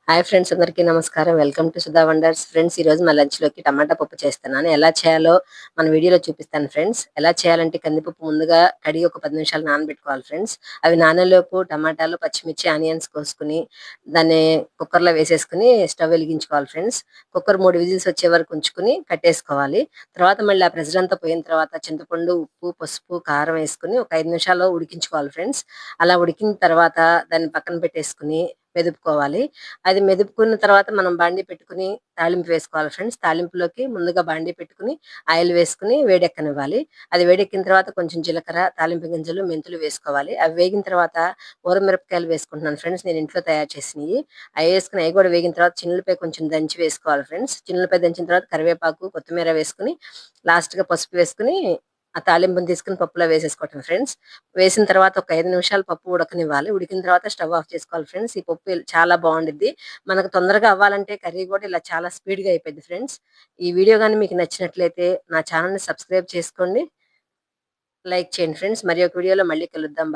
Hi friends, అందరికీ నమస్కారం. Welcome to Sudha wonders. Friends, ఈరోజు మా లంచ్‌లోకి టమాటా పప్పు చేస్తున్నాను. ఎలా చేయాలో మన వీడియోలో చూపిస్తాను ఫ్రెండ్స్. ఎలా చేయాలంటే కందిపప్పు ముందుగా కడిగి ఒక 10 నిమిషాలు నానబెట్టుకోవాలి ఫ్రెండ్స్. అవి నానేలోపు టమాటాలు, పచ్చిమిర్చి, ఆనియన్స్ కోసుకొని దాన్ని కుక్కర్‌లో వేసేసుకొని స్టవ్ వెలిగించుకోవాలి ఫ్రెండ్స్. కుక్కర్ 3 విజిల్స్ వచ్చే వరకు ఉంచుకొని కట్టేసుకోవాలి. తర్వాత మళ్ళీ ఆ ప్రెషర్ అంతా పోయిన తర్వాత చింతపండు, ఉప్పు, పసుపు, కారం వేసుకొని ఒక 5 నిమిషాలు ఉడికించుకోవాలి ఫ్రెండ్స్. అలా ఉడికిన తర్వాత దాన్ని పక్కన పెట్టేసుకొని మెదుపుకోవాలి. అది మెదుపుకున్న తర్వాత మనం బాండీ పెట్టుకుని తాలింపు వేసుకోవాలి ఫ్రెండ్స్. తాలింపులోకి ముందుగా బాండీ పెట్టుకుని ఆయిల్ వేసుకుని వేడెక్కనివ్వాలి. అది వేడెక్కిన తర్వాత కొంచెం జీలకర్ర, తాలింపు గింజలు, మెంతులు వేసుకోవాలి. అవి వేగిన తర్వాత ఊరమిరపకాయలు వేసుకుంటున్నాను ఫ్రెండ్స్, నేను ఇంట్లో తయారు చేసినవి. అవి వేసుకుని అవి కూడా వేగిన తర్వాత చిన్నులపై కొంచెం దంచి వేసుకోవాలి ఫ్రెండ్స్. చిన్నులపై దంచిన తర్వాత కరివేపాకు, కొత్తిమీర వేసుకుని లాస్ట్‌గా పసుపు వేసుకుని ఆ తాలింపుని తీసుకొని పప్పులో వేసేసుకోవటం ఫ్రెండ్స్. వేసిన తర్వాత ఒక 5 నిమిషాలు పప్పు ఉడకనివ్వాలి. ఉడికిన తర్వాత స్టవ్ ఆఫ్ చేసుకోవాలి ఫ్రెండ్స్. ఈ పప్పు చాలా బావుండిద్ది. మనకు తొందరగా అవ్వాలంటే కర్రీ కూడా ఇలా చాలా స్పీడ్‌గా అయిపోద్ది ఫ్రెండ్స్. ఈ వీడియో గాని మీకు నచ్చినట్లయితే నా ఛానెల్‌ని సబ్స్క్రైబ్ చేసుకోండి. లైక్ చేయండి ఫ్రెండ్స్. మరి ఒక వీడియోలో మళ్ళీ కలుద్దాం.